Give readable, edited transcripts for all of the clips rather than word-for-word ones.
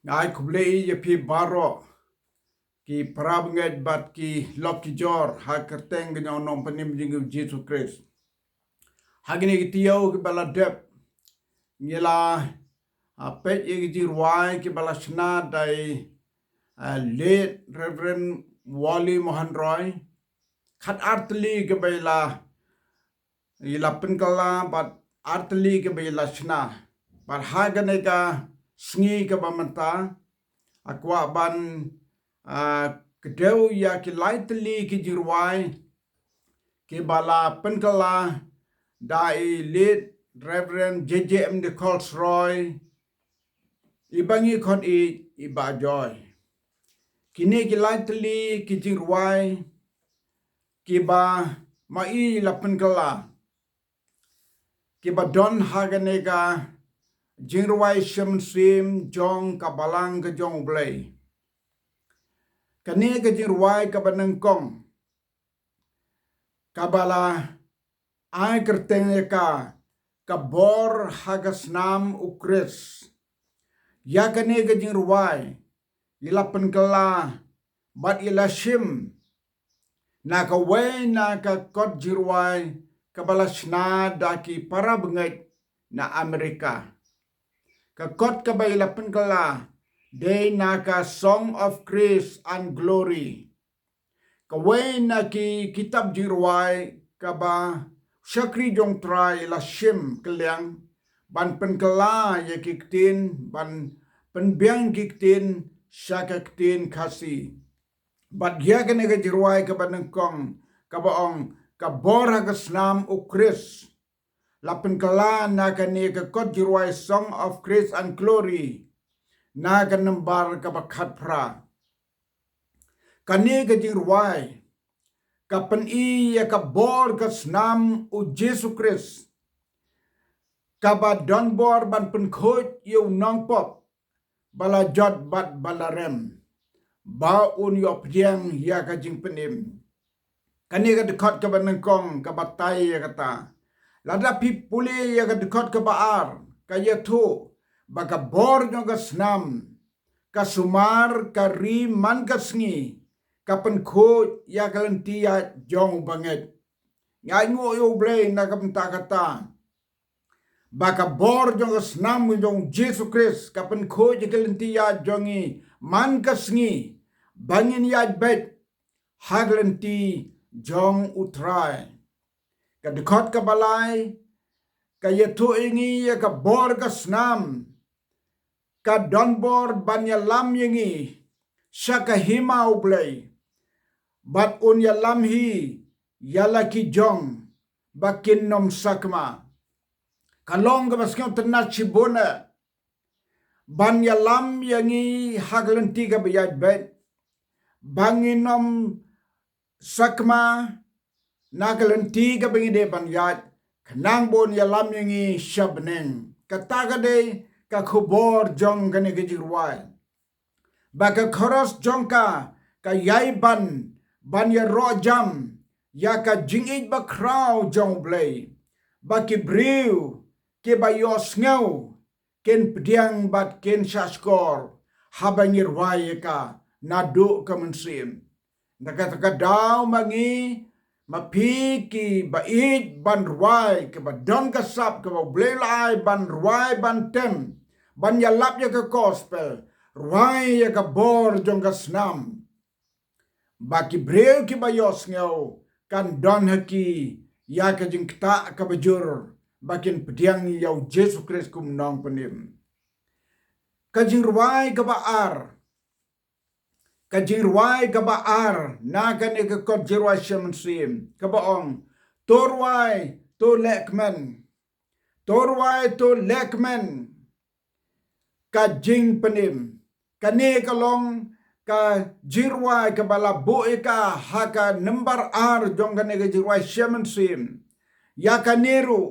Ngai kublei ye pi baro ki prabnget bat ki loki jor ha kerteng gnyo nom panim jingu Jesu Christ. Hagini ki tiyo ki bala dep ngila pet ye ki jirwai ki bala shna dai late Reverend Wally Mohan Roy khat artli ki bala ila penkala bat artli ki bala shna bat hagane ka sngi ka bamanta akwa ban kedeu ya ki lightly ki jirwai ki bala penkala dai lead Reverend JJM de Colsroy ibangi kon iba joy kini ki lightly ki jirwai ki ba mai la penkala ki ba don haganega jirwai sim jong kabalang ke jong blay kani ke jirwai ka banengkong kabala ai kertengeka kabor hagasnam ukris ya kani ke jirwai ila penkala bat ila shim na ka we na ka kot jirwai kabala shna daki para bengai na Amerika ka kot ka ba ila penkala day naka Song of Grace and Glory. Kaway na ki kitab jirwai kaba syakri jong try la shim kelyang ban penkala ya kiktin ban penbiang kiktin syaka kiktin kasi. Bat ya kene ke jirwai kaba nengkong kaba ong kabora kesnam ukris. La penkala na kani ke kot jirwai Song of Grace and Glory. Na kan nembar kabakat pra kani ke jirwai kapan i ya kabor kesnam u Jesu Christ kaba don bor ban penkhoj yu nong pop bala jot bat balarem ba un yo pjeng ya ka jing penim kani ke dekot ka banengkong ka batai ya kata lada pi puli ya ka dekot ka baar ka ya tu baka bor jong ka snam ka sumar ka ri man ka sngi ka penkhoj ya kalenti ya jong banget ngai ngo yo blay na ka penta kata baka bor jong ka snam jong Jesu Christ ka penkhoj ya kalenti ya jongi man ka sngi bangin ya bet haglenti jong utrai ka dekot ka balai ka yetu ingi ya ka bor ka snam ka donbor banya lam yengi syaka hima ublay bat un ya lam hi yala ki jong bakin nom sakma kalong ka baskong tenat chibona banya lam yengi haglenti ka bayad bet bangin nom sakma nagalenti ka bangide banyad kanang bon ya lam yengi shabneng katagade ka khubor jong gane ke jirwai baka khoros jong ka yai ban ya ro jam ya ka jingit ba kraw jong blay baki briu ke ba yos ngau ken pdiang bat ken shaskor habangir wai ka nadu ka mensim nakata daw mangi mapiki bait ban ruai ke ba don ka sap ke ba blay lai ban ruai ban tem ban ya lap ya ka gospel ruai ya ka bor jong ka snam baki breu ki bayos ngau kan don haki ya ka jing kta ka bajur bakin pediang yau Jesu Christ kum nong penim ka jing ruai ka ba ar ka jing ruai ka ba ar na ka ne ka kot jirwai shaman sim ka ba ong torwai to lekmen ka jing penim ka ne ka long ka jirwai ka bala boe ka haka number ar jong ka ne ka jirwai shaman sim ya ka neru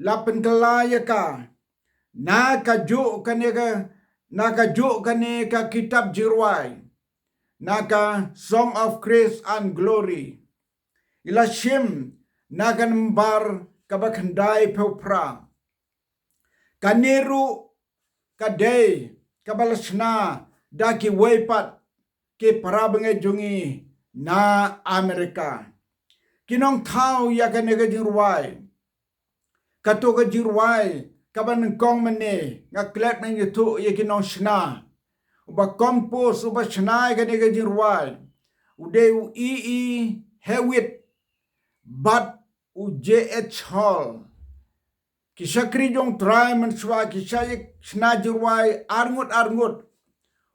la penkelaya ka na ka ju ka ne ka kitab jirwai na ka Song of Grace and Glory ila shim na ka number ka bakhandai pe pra ka neru ka day kabalasna daki weipat ke parabangai jungi na Amerika. Kinong tau ya kanega jirwai. Katoka jirwai kaban kong mane ngaklet nang yutu ya kinong shna. Uba kompos uba shna kanega jirwai. Ude u hewit bat u JH Hall. Kisakri jong try manswa kisayik shna jirwai arngut.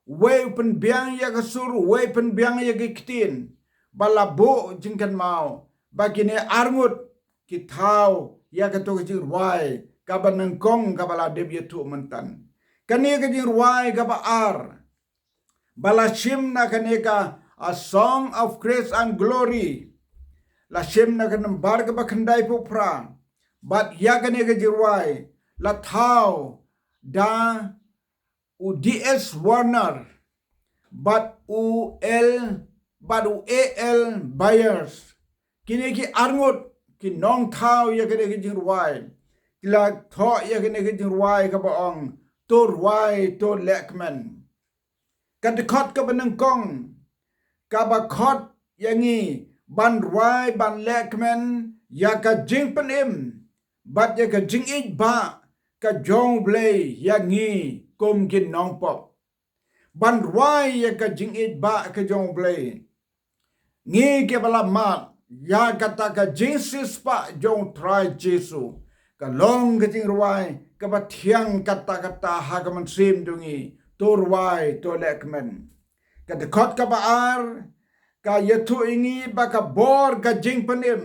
Wei pen biang ya kasur, wei pen biang ya kitin. Balabo jingkan mau. Bagine arngut kitau ya kato jirwai kaban nangkong kabala debye tu mentan. Kani ka jirwai kaba ar. Balashim na kaneka a song of grace and glory. Lashim na kanambar ka bakandai pupra. But ya kaneka jirwai la tau da u DS Warner. But u AL Byers. Kini ki arngut ki nong thau ya kene ki jirwai kila tho ya kene ki jirwai ka baong to rwai to lekman kad khot ka banang kong ka ba khot yangi ban rwai ban lekman ya ka jing panim bat ya ka jing ich ba ka jong blay yangi kom kin nong pop ban rwai ya ka jing ich ba ka jong blay ngi ke bala mat ya kata ka Jesus pa jong try Jesu ka long ka jing ruai ka bathiang kata ha ka man sim dungi to ruai to lekmen ka de khot ka baar ka yathu ingi ba ka bor ka jing panim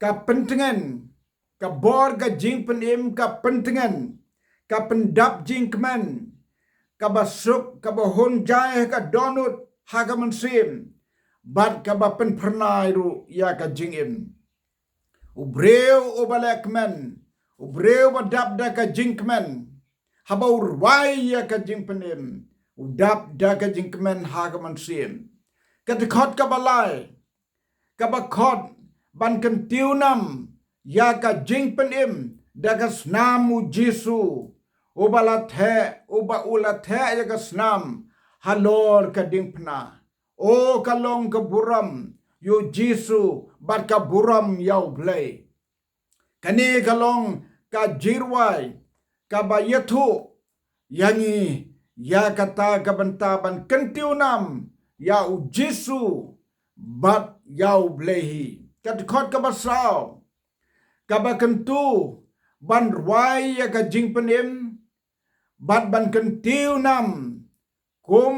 ka pentengan ka bor ka jing panim ka pentengan ka pendap jing keman ka basuk ka bahon jai ka donut ha ka man sim bat ka bapen pernai ru ya ka jingim ubreu obalekmen ubreu badap da ka jingkmen haba urwai ya ka jingpenim udap da ka jingkmen ha ka mansim ka dekhot ka balai ka bakhot ban kan tiunam ya ka jingpenim da ka snamu Jesu ubalathe ulathe ya ka snam halor ka dingpna o kalong ka buram yo Jesu bat ka buram yaw blay kani kalong ka jirwai ka bayathu yangi ya kata ka bantaban kantiunam ya u Jesu bat yaw blay kat khot ka basaw ka bakantu ban rwai ya ka jingpanim bat ban kantiunam kum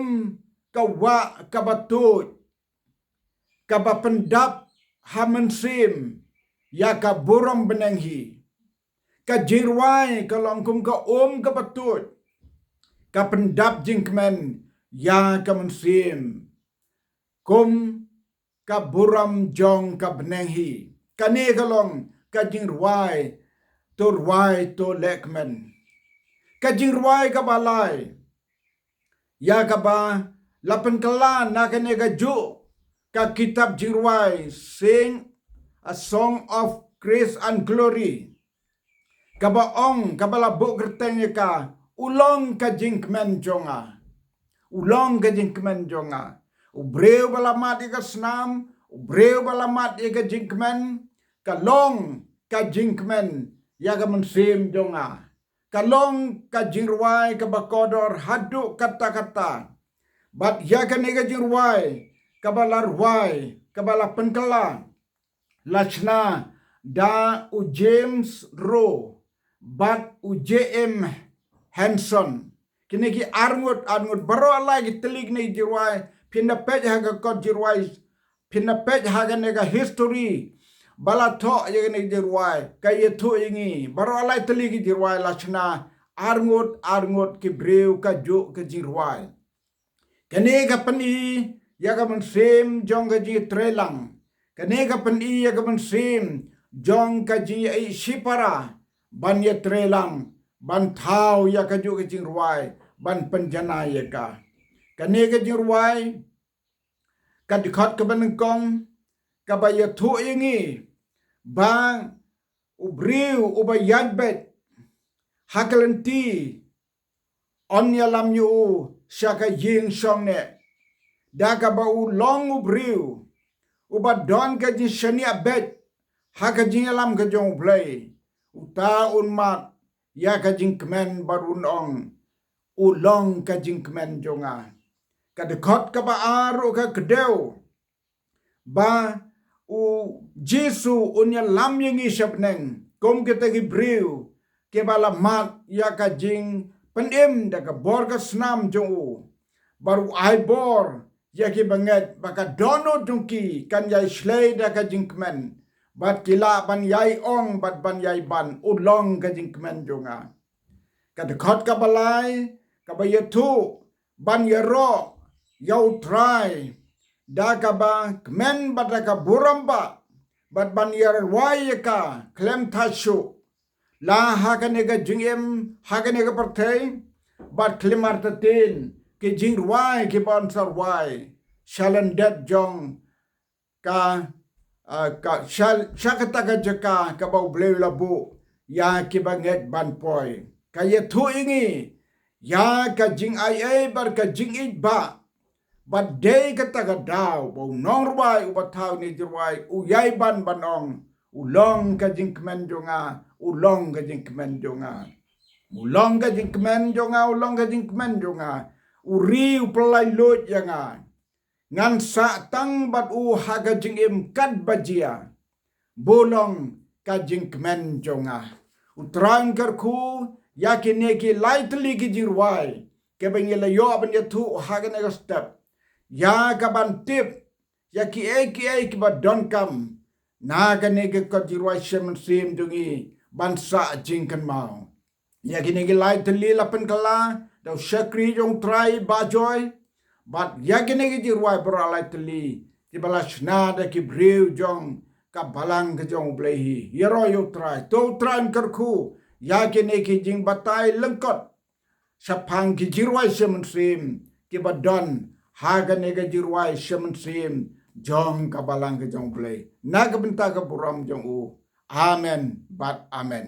kawa kabatut kabapendap hamansim ya ka buram benenghi ka jirwai kalongkum ka kabatut ka pendap jingkmen ya ka mansim kum ka buram jong ka benenghi kani kalong ka jirwai to lekmen ka jirwai ka balai ya ka ba lapan kalan na kanega ju ka kitab jirwai sing a song of grace and glory kabaong kabalabo gerteng ka ulong ka jingkmen jonga ubreu balamat ka snam ubreu balamat ka jingkmen kalong ka jingkmen ya ka mansim jonga kalong ka jirwai ka bakodor hadu kata bat ya kanega jirwai kabala rwai kabala penkala lachna da u James Rowe bat u JM Hanson kini ki arngut baro lagi telik ni jirwai pinna pej haga kot jirwai pinna pej haga nega history bala tho ye ni jirwai kay thu ingi baro lai telik jirwai lachna arngut ki breu ka ju ka jirwai kani ka pani ya ka mansim jong ka ji trelang kani ka pani ya ka mansim jong ka ji ai shipara ban ya trelang ban thau ya ka ju ka jingruai ban penjana ya ka kani ka jingruai ka dikhot ka ban kong ka ba ya thu ingi bang ubriu ubayadbet hakalanti on ya lam yu syaka ying shong ne daga ba u long u briu u ba don ka ji shani abet ha ka jing lam ka jong play u ta un mat ya ka jing kmen barun ong u long ka jing kmen jonga ka de khot ka ba aru ka kedeu ba u Jesu unya lam yang isap neng kom kita ki briu ke bala mat ya ka jing penem da ka bor ka snam jong u baru ai bor ya ki banget baka dono dungki kan yai slay da ka jing kmen bat kila ban yai ong bat ban yai ban u long ka jing kmen jonga ka de khot ka balai ka ba yetu ban yero yau try da ka ba kmen bat da ka buramba bat ban yar wai ka klem thashu la ha ka ne ga jingem ha ka ne ga parthai bat klemar tatin ke jing wai ke ban sar wai shalan dat jong ka ka shal shakata ka jaka ka bau bleu labu ya ke banget ban poi ka ye thu ingi ya ka jing ai bar ka jing it ba but day kata ka daw bo nong ruai u bathaw ni jirwai u yai ban banong u long ka jing kmen jonga u long ka jing kmen jonga u long ka jing kmen jonga u long ka jing kmen jonga u ri u pelai lot yanga ngan sa tang bat u haga jing im kat bajia bolong ka jing kmen jonga u trang karku yakine ki lightly ki jirwai ke bengela yo ban ya thu haga ne step ya kaban tip ya ki ki ba don kam na ga ne ke ko jirwai shem sim dungi bansa jingkan mau ya ki ne ki lightly lapen kala do shakri jong try ba joy but ya ki ne ki jirwai bra lightly ki balas na da ki brew jong ka balang ke jong blehi yero yo try to try karku ya ki ne ki jing batai lengkot sapang ki jirwai shem sim ki ba don haga nega jirwai shemen sim jong kabalang ke jong play naga benta ka buram jong u amen but amen